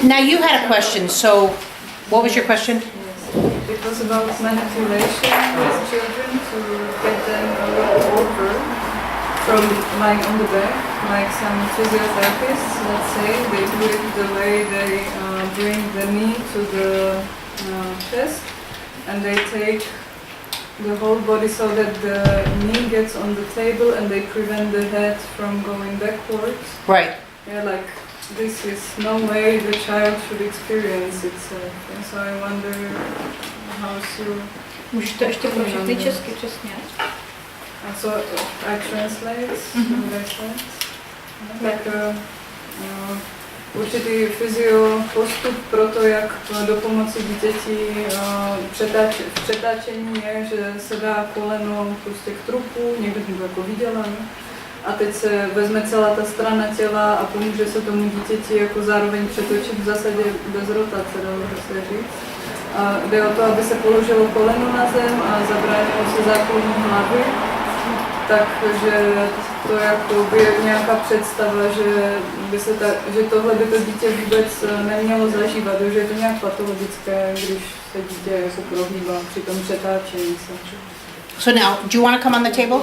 Now you had a question, so what was your question? It was about manipulation with children to get them a little over from lying on the back, like some physiotherapists, let's say, they do it the way they bring the knee to the chest and they take the whole body so that the knee gets on the table and they prevent the head from going backwards. Right. Yeah, like this is no way the child should experience itself. And so I wonder how you... Můžeš to ještě pro všechny česky přesně? And so I translate, tak určitý fyziopostup pro to, jak do pomoci dítěti v přetáčení je, že se dá koleno prostě k trupu, někdo jsem to jako viděla, ne? A teď se vezme celá ta strana těla a pomůže se tomu dítěti jako zároveň přetočit v zásadě bez rotace, dalo by se říct. A jde o to, aby se položilo koleno na zem a zabránilo se záklonu hlavy. Takže to jako by nějaká představa, že tohle by to dítě vůbec nemělo zažívat, že je to nějak patologické, když se dítě jako prohýbá při tom přetáčení se. So now, do you want to come on the table?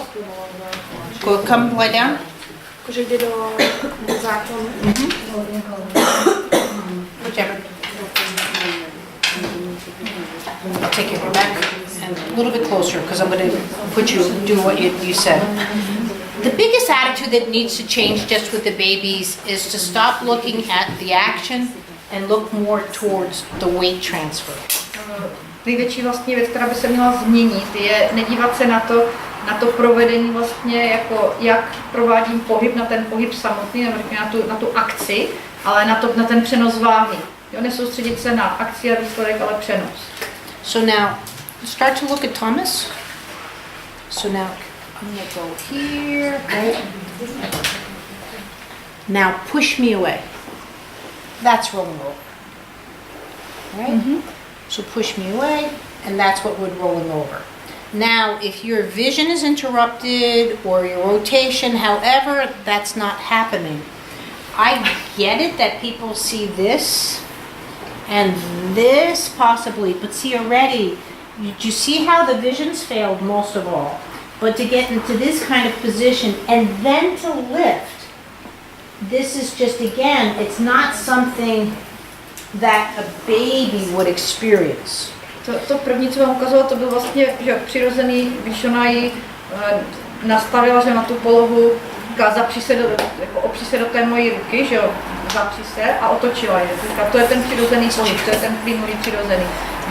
Come lie down. Jakože jde do záklonu. Whichever. I'll take your back and a little bit closer because I'm going to do what you said. The biggest attitude that needs to change just with the babies is to stop looking at the action and look more towards the weight transfer. Největší vlastně věc, která by se měla změnit, je nedívat se na to provedení vlastně, jako jak provádím pohyb, na ten pohyb samotný, nebo na tu akci, ale na ten přenos váhy. Jo, nesoustředit se na akci a výsledek, ale přenos. So now, start to look at Thomas. So now, I'm going to go here. Now push me away. That's rolling over. Right? So push me away, and that's what we're rolling over. Now, if your vision is interrupted or your rotation, however, that's not happening. I get it that people see this and this possibly, but see already, you see how the vision's failed most of all. But to get into this kind of position and then to lift, this is just, again, it's not something that a baby would experience. To první, co vám ukazovalo, to byl vlastně že přirozený, když ona ji nastavila, že na tu polohu opří se do té mojí ruky, že jo, zapří se a otočila je. To je ten přirozený pohyb, to je ten plynulý přirozený.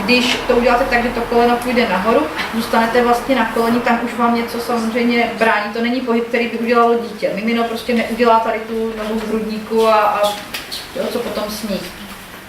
Když to uděláte tak, že to koleno půjde nahoru, zůstanete vlastně na koleni, tam už vám něco samozřejmě brání. To není pohyb, který by udělalo dítě. Mimino prostě neudělá tady tu nohu v hrudníku a jo, co potom sní.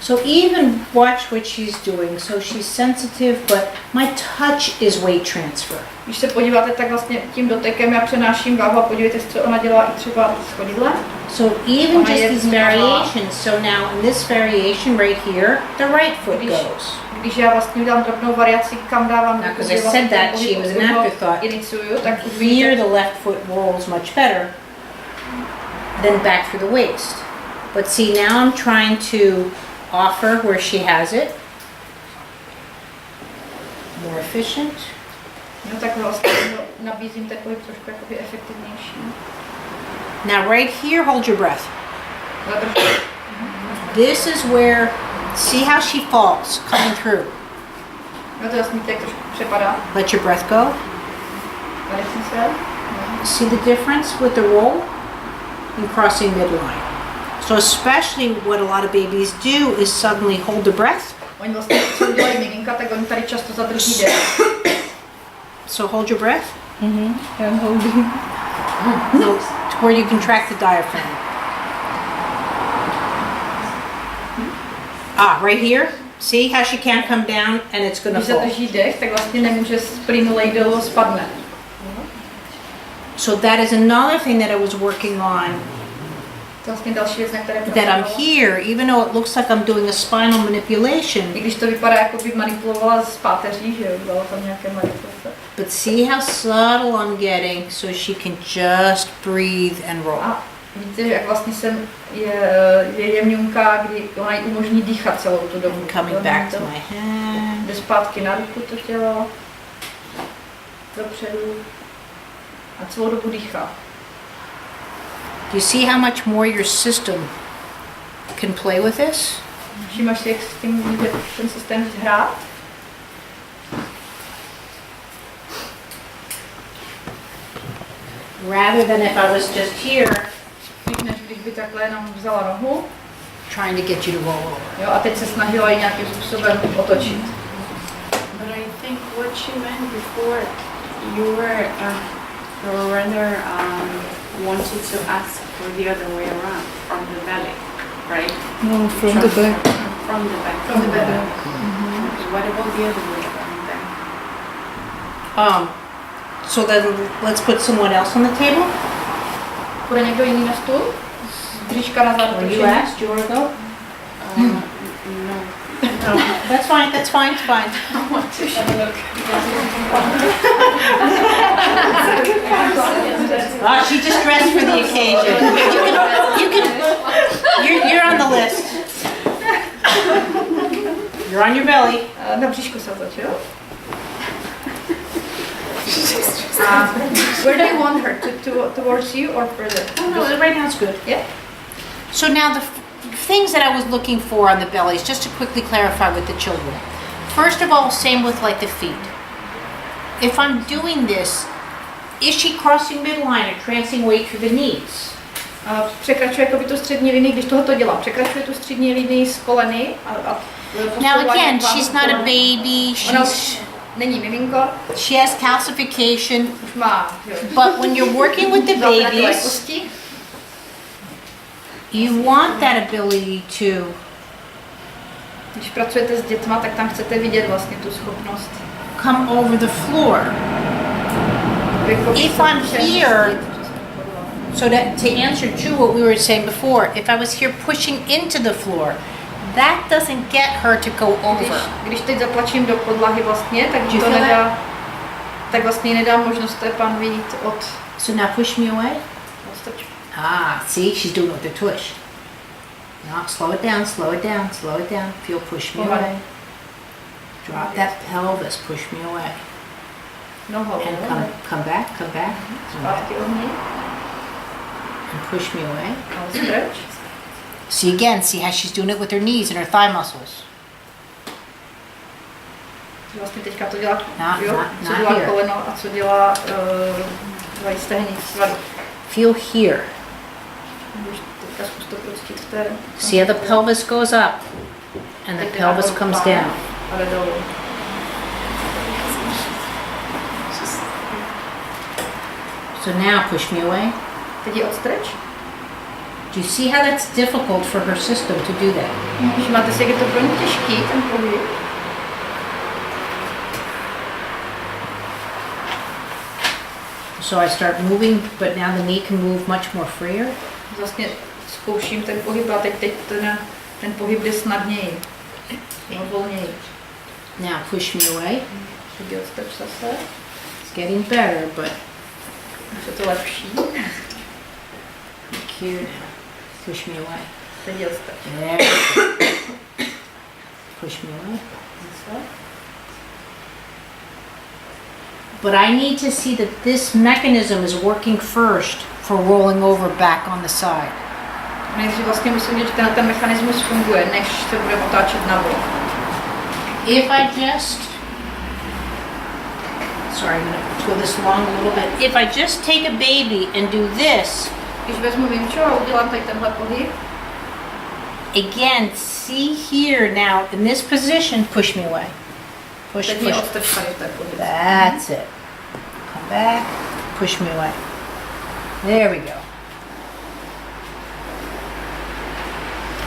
So even watch what she's doing. So she's sensitive, but my touch is weight transfer. Když se podíváte, tak vlastně tím dotekem já přenáším váhu a podívejte, co ona dělá i třeba s chodidlem. So even just these variations. So now in this variation right here, the right foot goes. Když já vlastně udělám drobnou variaci, kam dávám, because I said that she was an afterthought. Iniciuju, tak Here the left foot rolls much better than back through the waist. But see, now I'm trying to offer where she has it. More efficient. No tak vlastně nabízím ten pohyb trošku jakoby efektivnější. Now right here, hold your breath. This is where, see how she falls, coming through. No to jasný, tak trošku přepadá. Let your breath go. Tady jsem se. See the difference with the roll and crossing midline. So especially what a lot of babies do is suddenly hold the breath. Oni vlastně, co udělají miminka, tak oni tady často zadrží dech. So hold your breath. I'm holding. No, to where you contract the diaphragm. Right here. See how she can't come down and it's going to fall. Když zadrží dech, tak vlastně nemůže plynule jít dolů, spadne. So that is another thing that I was working on. To vlastně další věc, na které That I'm here, even though it looks like I'm doing a spinal manipulation. I když to vypadá, jako by manipulovala z páteří, že jo, dala tam nějaké manipulace. But see how subtle I'm getting, so she can just breathe and roll. A Vidíte, že jak vlastně je jemňunka, kdy ona jí umožní dýchat celou tu dobu. Coming back to my hand. Jde zpátky na ruku to tělo, dopředu a celou dobu dýchá. Do you see how much more your system can play with this? Všimáš si, jak s tím může ten systém hrát? Rather than if I was just here Než když by takhle jenom vzala nohu, trying to get you to roll over. jo, a teď se snažila ji nějakým způsobem otočit. But I think what she meant before, you were rather wanted to ask for the other way around, from the belly, right? No, from the back. From the back. From the back. Okay, what about the other way around then? So then let's put someone else on the table. Bude někdo jiný na stůl? Bříška na zádu. Were you asked? Do you want to go? No. No, that's fine, it's fine. I want to have a look. Oh, she just dressed for the occasion. You're on the list. You're on your belly. Na bříšku se otočil. Where do you want her? Towards you or further? No, right now it's good. Yeah. So now the things that I was looking for on the bellies, just to quickly clarify with the children. First of all, same with like the feet. If I'm doing this, is she crossing midline or transing weight through the knees? Překračuje jako by tu střední linii, když tohoto dělám. Překračuje tu střední linii z koleny a Now again, she's not a baby, není miminko, she has calcification, už má, jo. but when you're working with the babies, kosti, you want that ability to když pracujete s dětma, tak tam chcete vidět vlastně tu schopnost. come over the floor. If I'm here, so to answer to what we were saying before, if I was here pushing into the floor, that doesn't get her to go over. Když teď zatlačím do podlahy vlastně, tak Do you to feel nedá, tak vlastně nedá možnost té pan vyjít od So now push me away. strčku. See, she's doing it with her tush. No, slow it down, slow it down, slow it down. Feel push me away. Drop that pelvis, push me away. Nohou, And come back, come back. zpátky ohni, And push me away. a stretch. See again, see how she's doing it with her knees and her thigh muscles. Vlastně teďka to dělá, Not co dělá here. koleno a co dělá stehní svaly. Feel here. Můžeš teďka zkus to prostit v té. See how the pelvis goes up and the pelvis comes down. A jde dolů. So now push me away. Teď je odstretch. Do you see how that's difficult for her system to do that? Máte si, jak je to pro ně těžký, ten pohyb. So I start moving, but now the knee can move much more freer. Vlastně zkouším ten pohyb a teď ten pohyb jde snadněji. Volněji. Now push me away. Teď je odstretch zase. It's getting better, but Už je to lepší. here now. Push me away. Teď je odstretch. There we go. Push me away. Zase. But I need to see that this mechanism is working first for rolling over back on the side. Nejdřív vlastně musím vidět, že ten mechanismus funguje, než se budeme otáčet na bok. If I just, sorry, I'm gonna go this along a little bit. If I just take a baby and do this, Když vezmu Vimčo a udělám tady tenhle pohyb, again, see here now, in this position, push me away. Push, teď je push. odstrč tady v té pozici. That's it. Come back, push me away. There we go.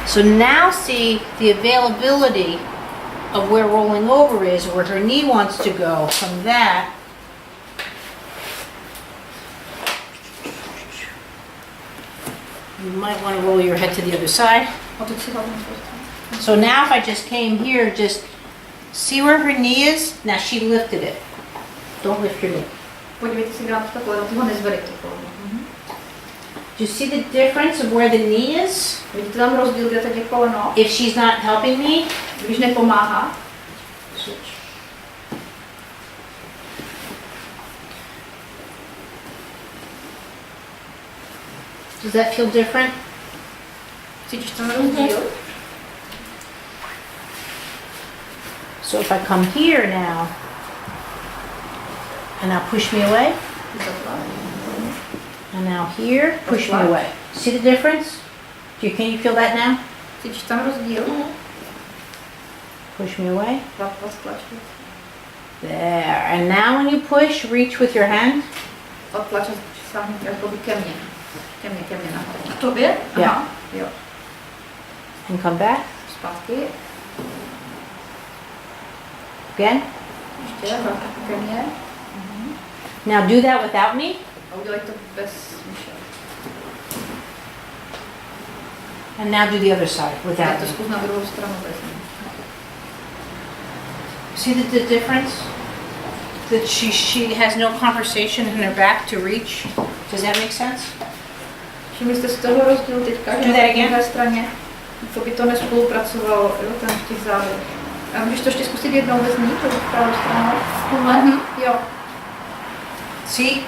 So now see the availability of where rolling over is, where her knee wants to go from that. You might want to roll your head to the other side. Otoč si hlavně svou stranu. So now if I just came here, just see where her knee is? Now she lifted it. Don't lift your knee. Podívejte si, kde máte to koleno, toho nezvedej to koleno. Do you see the difference of where the knee is? Vidíte tam rozdíl, kde teď je koleno? If she's not helping me, Když nepomáhá, does that feel different? cítíš ten rozdíl? So if I come here now, and now push me away, and now here, push me away. See the difference? Can you feel that now? Cítíš tam rozdíl? Push me away. Odtlačit. There. And now when you push, reach with your hand. Odtlačit, sáhnout jakoby ke mně. Ke mně nahoru. K tobě? Jo. Aha. Jo. And come back. Zpátky. Again. Ještě, vrátí ke mně. Now do that without me. A udělej to bez myše. And now do the other side Já without to me. zkus na druhou stranu bez mě. See the difference? That she has no conversation in her back to reach. Does that make sense? Všimli jste z toho rozdíl teďka, že Do that again. na druhé straně, to by to nespolupracovalo, jo, ten v těch zádech. A můžeš to ještě zkusit jednou bez ní, to pravou stranu? Mhm. Jo. See?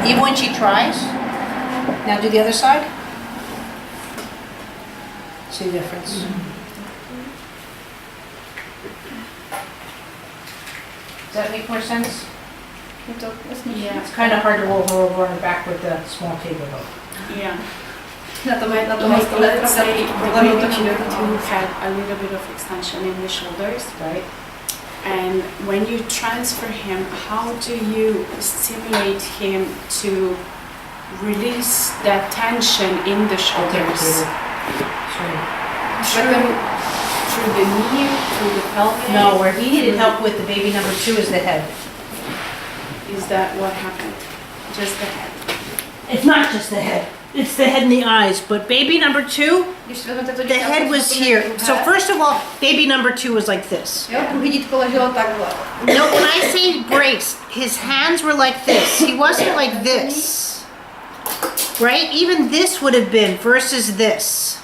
Even when she tries. Now do the other side. See the difference? Does that make more sense? Je to jasný. Yeah. It's kind of hard to roll her over on her back with the small table though. Yeah. Na tom Like, stole let's say problémy maybe točí you do had a little bit of extension in the shoulders, right? And when you transfer him, how do you stimulate him to release that tension in the shoulders? Through, through the knee, through the pelvis? No, where he needed help with the baby number 2 is the head. Is that what happened? Just the head? It's not just the head. It's the head and the eyes. But baby number 2, Když si vezmete to the dítě, head tak was to here. druhé. So first of all, baby number 2 was like this. Jo, vidítko leželo takhle. No, when I say braced, his hands were like this. He wasn't like this. Right? Even this would have been versus this.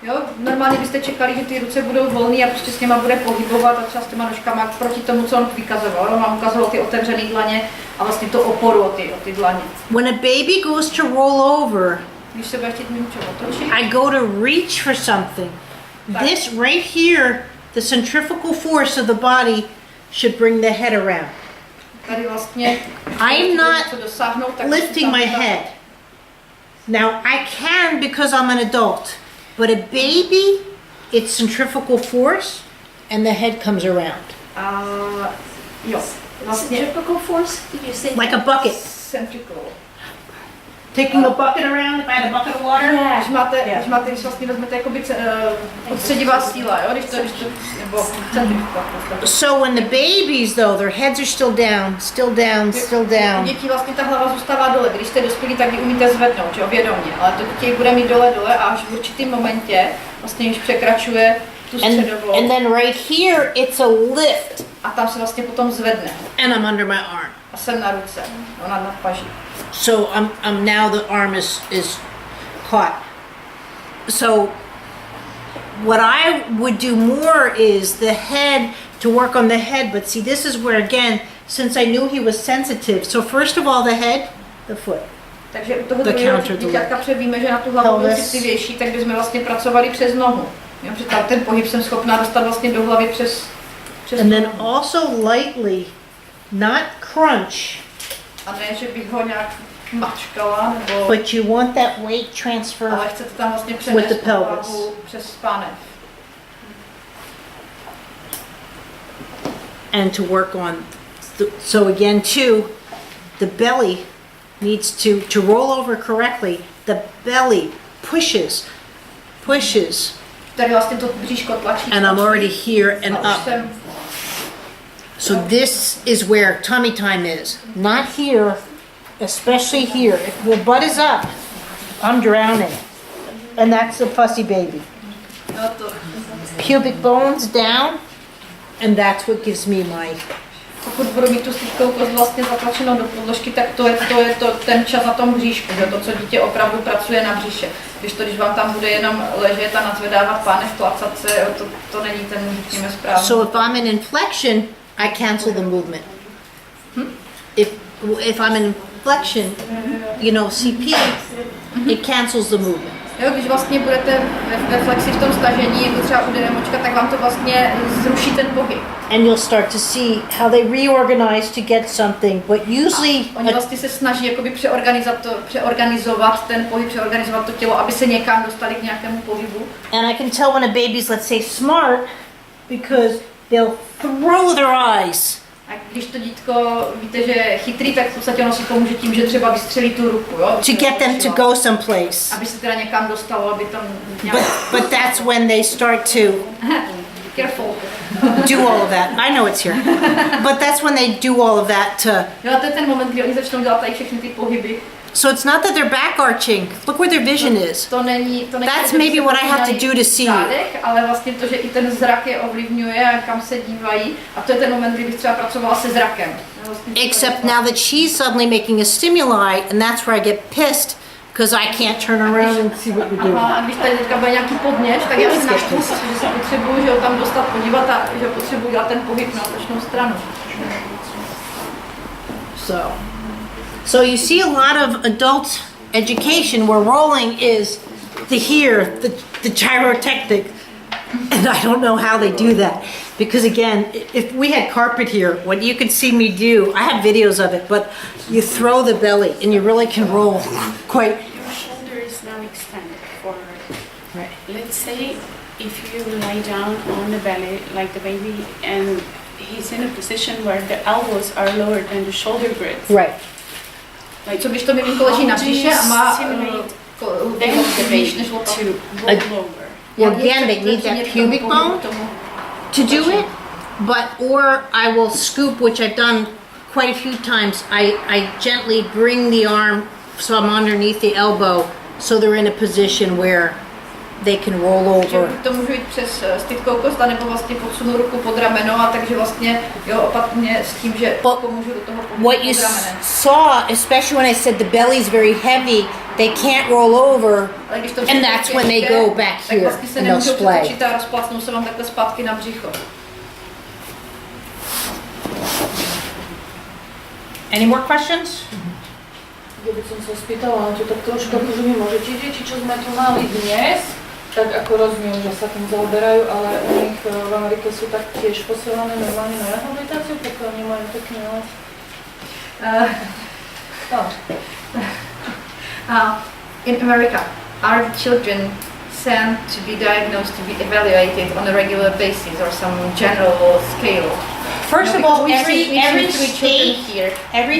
Jo, normálně byste čekali, že ty ruce budou volný a prostě s něma bude pohybovat a třeba s těma nožkama proti tomu, co on vykazoval. On vám ukazoval ty otevřené dlaně a vlastně to oporu o ty dlaně. When a baby goes to roll over, Když se bude chtít mimčo otočit, I go to reach for something. This right here, the centrifugal force of the body should bring the head around. tady vlastně I'm not něco dosáhnout, tak lifting my head. Now I can because I'm an adult, but a baby, it's centrifugal force and the head comes around. A jo, vlastně Centrifugal force? Did you say? Like a bucket. centrifugal. Taking a bucket around, if I had a bucket of water. Když vlastně vezmete jakoby odstředivá síla, jo, když to, nebo centrifugal. So when the babies though, their heads are still down, still down, still U down. dětí vlastně ta hlava zůstává dole, když jste dospělí, tak ji umíte zvednout, jo, vědomě, ale to dítě bude mít dole a až v určitém momentě, vlastně když překračuje tu středovou, And then right here, it's a lift. a tam se vlastně potom zvedne And I'm under my arm. a jsem na ruce, ona na paži. So I'm now the arm is caught. So what I would do more is the head, to work on the head, but see this is where again, since I knew he was sensitive, so first of all the head, the foot. Takže u toho The druhého counter, the dítětka převíme, že na tu hlavu byl pelvis. citlivější, tak bychom vlastně pracovali přes nohu. Jo, protože tam ten pohyb jsem schopná dostat vlastně do hlavy přes And then nohu. also lightly, not crunch, A ne, že bych ho nějak mačkala, nebo... but you want that weight transfer. Ale chcete tam vlastně With přenést the tu pelvis. hlavu přes pánev. And to work on, so again too, the belly needs to roll over correctly. The belly pushes. Tady vlastně to bříško tlačí. And I'm already here and A už up. jsem, So this is where tummy time is. Not here, especially here. If the butt is up, I'm drowning. And that's the fussy baby. no to, Pubic bones down, and that's what gives me my pokud budu mít tu styčkou kost vlastně zatlačenou do podložky, tak to je ten čas na tom bříšku, že? To, co dítě opravdu pracuje na břiše. Když vám tam bude jenom ležet a nadzvedávat pánev, tlacat se, to není ten, řekněme, správný. So if I'm in inflection, I cancel the movement. If I'm in inflection, you know, CP, it cancels the movement. Jo, když vlastně budete ve flexi v tom stažení, jako třeba u DMOčka, tak vám to vlastně zruší ten pohyb. And you'll start to see how they reorganize to get something, but usually... Oni vlastně se snaží jakoby přeorganizovat ten pohyb, přeorganizovat to tělo, aby se někam dostali k nějakému pohybu. And I can tell when a baby's, let's say, smart, because they'll throw their eyes. A když to dítko, víte, že je chytrý, tak v podstatě ono si pomůže tím, že třeba vystřelí tu ruku, jo? To get them to go someplace. Aby se teda někam dostalo, aby tam nějak... But that's when they start to Careful. do all of that. I know it's here. But that's when they do all of that to... Jo, a to je ten moment, kdy oni začnou dělat tady všechny ty pohyby. So it's not that they're back arching. Look where their vision is. To není, That's maybe what I have to do to see. Zádech, ale vlastně to, že i ten zrak je ovlivňuje a kam se dívají. A to je ten moment, kdy bych třeba pracovala se zrakem. Vlastně Except now that she's suddenly making a stimuli, and that's where I get pissed, because I can't turn around and see what you're doing. Aha, a když tady teďka bude nějaký podnět, tak já si naštvu, protože se potřebuju, že ho tam dostat podívat a že potřebuju dělat ten pohyb na opačnou stranu. So you see a lot of adult education where rolling is the gyrotechnic, and I don't know how they do that. Because again, if we had carpet here, what you could see me do, I have videos of it, but you throw the belly and you really can roll quite. Your shoulder is now extended forward. Right. Let's say if you lie down on the belly like the baby and he's in a position where the elbows are lower than the shoulder grids. Right. Like, Co když to miminko leží na břiše a má než to roll over. Well, again, they need that pubic bone to do it, or I will scoop, which I've done quite a few times. I gently bring the arm so I'm underneath the elbow, so they're in a position where they can roll over. To můžu jít přes stytkou kost, nebo vlastně podsunu ruku pod rameno, a takže vlastně jo, opatrně s tím, že pomůžu do toho What you pod ramenem. saw, especially when I said the belly's very heavy, they can't roll over, and that's when they go back tak here vlastně se and they'll nemůžou splay. přetočit a rozplasnou se vám takhle zpátky na břicho. Any more questions? Ja by som sa spýtala, to tak troška akože mimo, že či deti, čo sme tu mali dnes, tak ako rozumiem, že sa tým zaoberajú, ale u nich v Amerike sú tak tiež posielané normálne na rehabilitáciu, pokiaľ nemajú pekný les. In America, are children sent to be diagnosed, to be evaluated on a regular basis or some general scale? First of all, every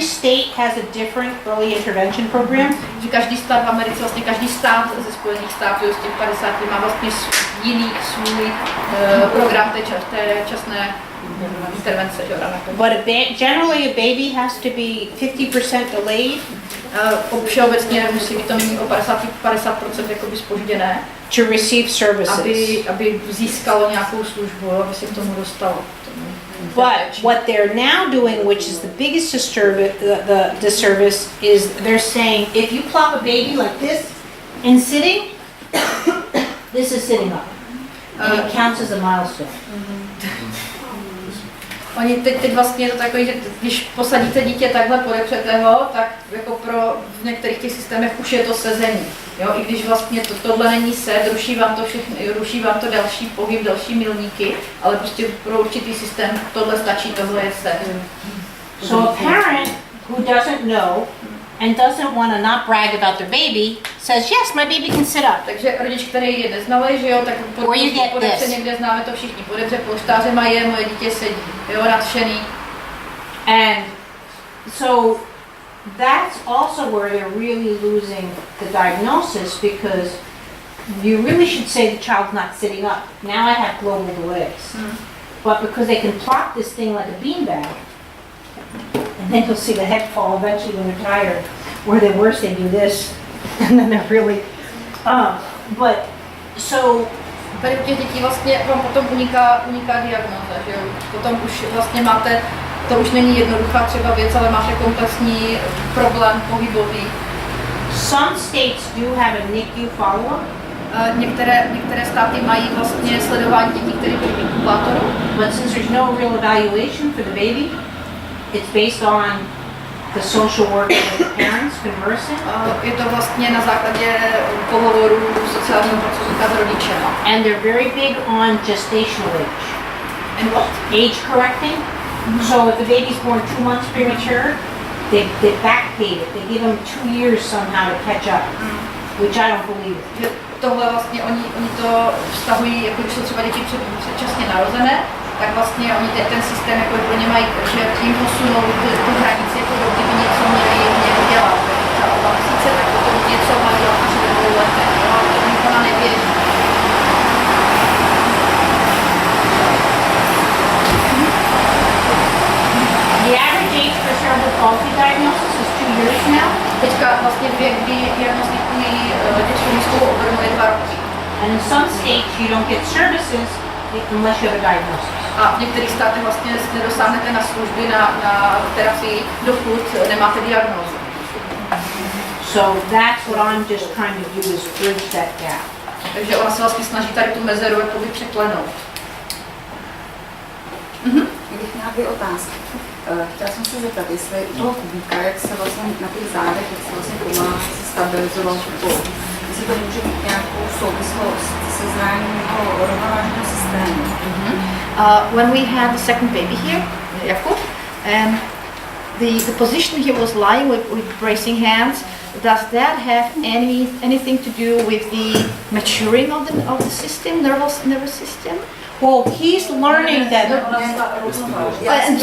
state has a different early intervention program. Že každý stát v Americe, vlastně každý stát ze Spojených států z těch 50 má vlastně jiný svůj program té časné intervence. But generally a baby has to be 50% delayed Všeobecně musí být to minimum o 50% jakoby zpožděné, to receive services. aby získalo nějakou službu, aby se k tomu dostalo. But what they're now doing, which is the biggest disservice, is they're saying if you plop a baby like this and sitting, this is sitting up. And it counts as a milestone. Oni teď vlastně je to takový, že když posadíte dítě takhle, podepřete ho, tak jako v některých těch systémech už je to sezení. Jo? I když vlastně tohle není sed, ruší vám to další pohyb, další milníky, ale prostě pro určitý systém tohle stačí, tohle je sed. So a parent who doesn't know and doesn't want to not brag about their baby says, yes, my baby can sit up. Takže rodič, který je neznalý, že jo, tak podepře někde, známe to všichni, podepře polštáře má moje dítě sedí, jo, nadšený. And so that's also where they're really losing the diagnosis, because you really should say the child's not sitting up. Now I have global delays. But because they can plop this thing like a beanbag, and then you'll see the head fall eventually when they're tired, or the worse, they do this, and then they're really, but so. Tady u těch dětí vlastně vám potom uniká diagnóza, že jo? Potom už vlastně máte to už není jednoduchá třeba věc, ale máš komplexní problém pohybový. Some states do have a NICU follow-up. Některé státy mají vlastně sledování dětí, které byly v inkubátoru. But since there's no real evaluation for the baby, it's based on the social worker with the parents conversing. Je to vlastně na základě pohovoru sociálního pracovníka s rodičem. And they're very big on gestational age. And what? Age correcting. So if the baby's born 2 months premature, they backdate it. They give them 2 years somehow to catch up, which I don't believe. Tohle vlastně oni to vztahují, jako když jsou třeba děti předčasně narozené, tak vlastně oni ten systém jako pro ně mají, že tím posunou tu hranici, jako kdyby něco měli dělat. Třeba 2 měsíce, tak potom něco mají dělat až do 2 let. Ale to nikdo neběží. The average age for cerebral palsy diagnosis is 2 years now. Teďka vlastně věk, kdy diagnostikují dětskou mozkovou obrnu, je 2 roky. And in some states you don't get services unless you have a diagnosis. A v některých státech vlastně nedosáhnete na služby, na terapii, dokud nemáte diagnózu. So that's what I'm just trying to do is bridge that gap. Takže ona se vlastně snaží tady tu mezeru jakoby překlenout. Kdybych měla 2 otázky. Chtěla jsem se zeptat, jestli toho kubíka, jak se vlastně na těch zádech, jak se vlastně pomáhá se stabilizoval tu polohu, jestli to může mít nějakou souvislost se zraněním toho rovnovážného systému. When we had the second baby here, Jakub, and the position he was lying with bracing hands, does that have anything to do with the maturing of the system, nervous system? Well, he's learning that. And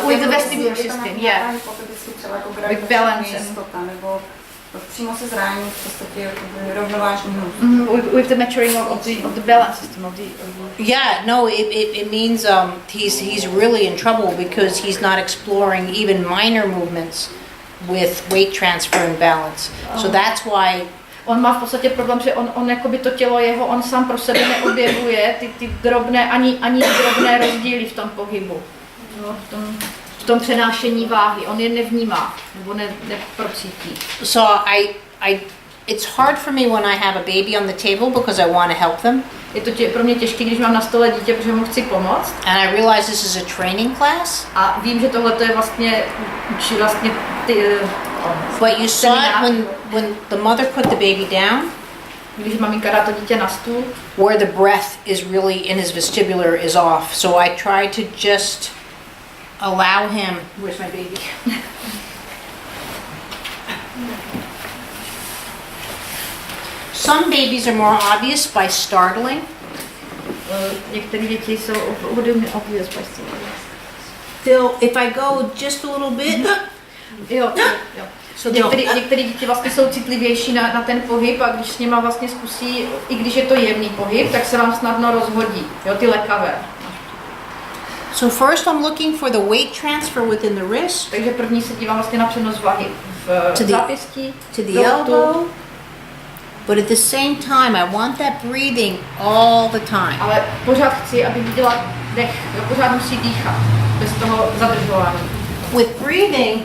with the vestibular system, yeah. With balance nebo přímo se zraněním v podstatě rovnovážného. With the maturing of the balance system Yeah, no, it means he's really in trouble because he's not exploring even minor movements with weight transfer and balance. So that's why. On má v podstatě problém, že on jakoby to tělo jeho, on sám pro sebe neobjevuje ty drobné, ani drobné rozdíly v tom pohybu. No, v tom přenášení váhy. On je nevnímá, nebo neprocítí. So it's hard for me when I have a baby on the table because I want to help them. Je to pro mě těžké, když mám na stole dítě, protože mu chci pomoct. And I realize this is a training class. A vím, že tohle je vlastně But you saw it when the mother put the baby down. Když maminka dá to dítě na stůl. Where the breath is really in his vestibular is off. So I try to just allow him. Where's my baby? Some babies are more obvious by startling. Některé děti jsou hodně obvious by startling. If I go just a little bit. Jo. Některé děti vlastně jsou citlivější na ten pohyb a když s nima vlastně zkusí, i když je to jemný pohyb, tak se vám snadno rozhodí, jo, ty lekavé. So first I'm looking for the weight transfer within the wrist. Takže první se dívám vlastně na přenos váhy v zápěstí, to the elbow. But at the same time, I want that breathing all the time. Ale pořád chci, aby viděla dech, jo, pořád musí dýchat, bez toho zadržování. With breathing,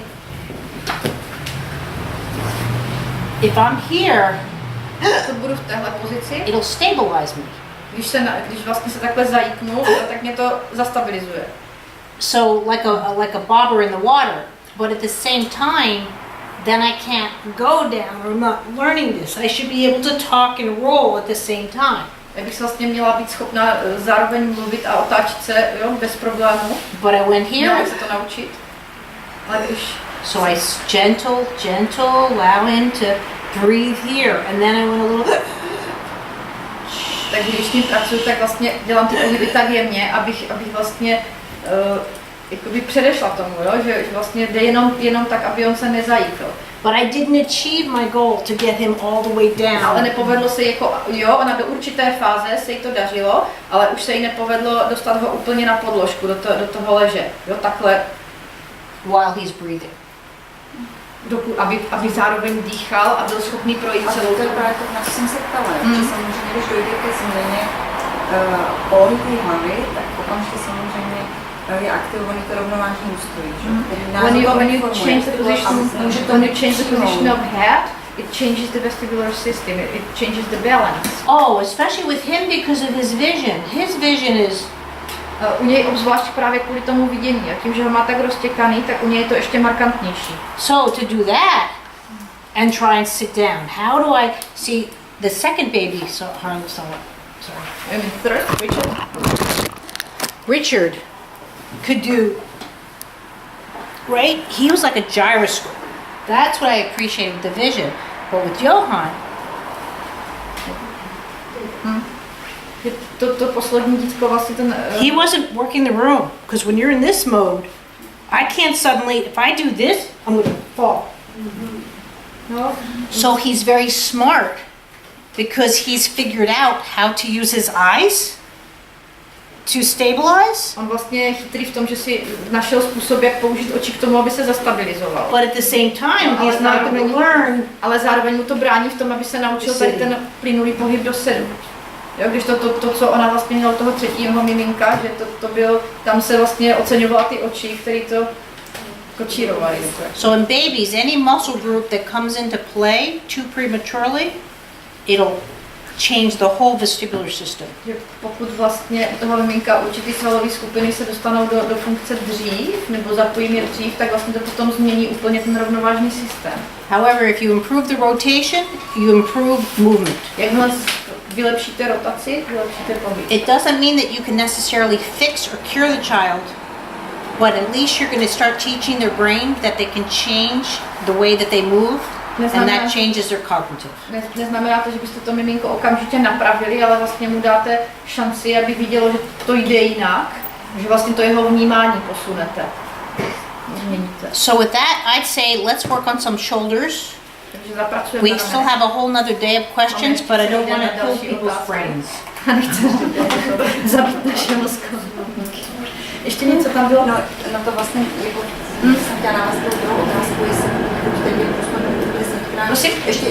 if I'm here, to budu v téhle pozici, it'll stabilize me. Když vlastně se takhle zajíknu, tak mě to zastabilizuje. So like a bobber in the water, but at the same time, then I can't go down, or I'm not learning this. I should be able to talk and roll at the same time. Já bych vlastně měla být schopna zároveň mluvit a otáčet se, jo, bez problému. But I went here. Měla se to naučit. Ale když... So I gentle, allow him to breathe here, and then I went a little. Takže když s ním pracuji, tak vlastně dělám ty pohyby tak jemně, abych vlastně jakoby předešla tomu, jo? Že vlastně jde jenom tak, aby on se nezajíkl. But I didn't achieve my goal to get him all the way down. Ale nepovedlo se jako, jo, ona do určité fáze se jí to dařilo, ale už se jí nepovedlo dostat ho úplně na podložku, do toho leže, jo, takhle. While he's breathing. Aby zároveň dýchal a byl schopný projít celou to. Právě to, na co jsem se ptala, že samozřejmě, když dojde ke změně polohy té hlavy, tak okamžitě samozřejmě je aktivovaný to rovnovážný ústroj, že? When you change the position of head, it changes the vestibular system. It changes the balance. Oh, especially with him because of his vision. His vision is U něj obzvlášť právě kvůli tomu vidění. A tím, že ho má tak roztěkaný, tak u něj je to ještě markantnější. so to do that and try and sit down. How do I see the second baby? So sorry. I mean, third, Richard could do, right? He was like a gyroscope. That's what I appreciate with the vision. But with Johan, to poslední dítko vlastně ten... he wasn't working the room. Because when you're in this mode, I can't suddenly, if I do this, I'm going to fall. No, So he's very smart because he's figured out how to use his eyes to stabilize. on vlastně je chytrý v tom, že si našel způsob, jak použít oči k tomu, aby se zastabilizoval. But at the same time, No, ale he's not going zároveň- to learn. Ale zároveň mu to brání v tom, aby se naučil tady ten plynulý pohyb do sedu. Jo, když to, co ona vlastně měla u toho třetího miminka, že to byl, tam se vlastně oceňovala ty oči, které to kočírovaly. So in babies, any muscle group that comes into play too prematurely, it'll change the whole vestibular system. Že pokud vlastně u toho miminka určitý svalové skupiny se dostanou do funkce dřív, nebo zapojí je dřív, tak vlastně to potom změní úplně ten rovnovážný systém. However, if you improve the rotation, you improve movement. Jakmile vylepšíte rotaci, vylepšíte pohyb. It doesn't mean that you can necessarily fix or cure the child, but at least you're going to start teaching their brain that they can change the way that they move, and that changes their cognitive. Neznamená to, že byste to miminko okamžitě napravili, ale vlastně mu dáte šanci, aby vidělo, že to jde jinak, že vlastně to jeho vnímání posunete. Změníte. So with that, I'd say let's work on some shoulders. Takže zapracujeme We na still have a whole nother day of questions, but I don't want to kill people's brains. A nechce zabít naše mozkové. Ještě něco tam bylo? No to vlastně, jako, jsem chtěla navázat druhou otázku, jestli teď je prostor nebo bude zítra. Prosím? Ještě,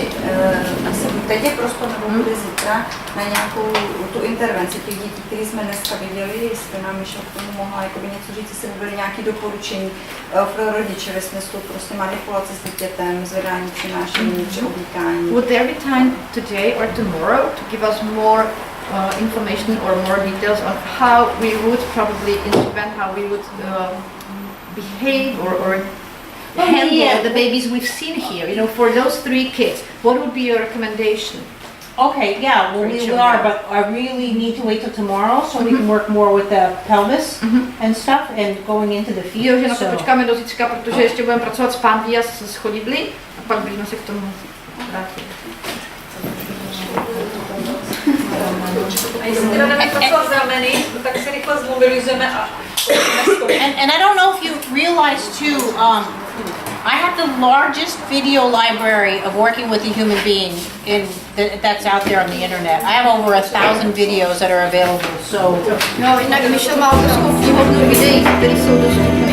jestli teď je prostor nebo bude zítra na nějakou tu intervenci těch dětí, které jsme dneska viděli, jestli nám Michal k tomu mohla jakoby něco říct, jestli by byly nějaké doporučení pro rodiče ve smyslu prostě manipulace s dítětem, zvedání, přinášení, přeoblíkání. Would there be time today or tomorrow to give us more information or more details on how we would probably intervene, how we would behave or handle the babies we've seen here? You know, for those 3 kids, what would be your recommendation? Okay, yeah, well, we are, but I really need to wait till tomorrow so we can work more with the pelvis and stuff and going into the Jo, že feet. na to So. počkáme do zítřka, protože ještě budeme pracovat s pánví a s chodidly a pak bychom se k tomu vrátili. A jestli teda jdeme pracovat za menu, tak si rychle zmobilizujeme a And I don't know if you realize too, I have the largest video library of working with a human being that's out there on the internet. I have over 1,000 videos that are available. So No, jinak Michel má obrovskou knihovnu videí, které jsou dostupné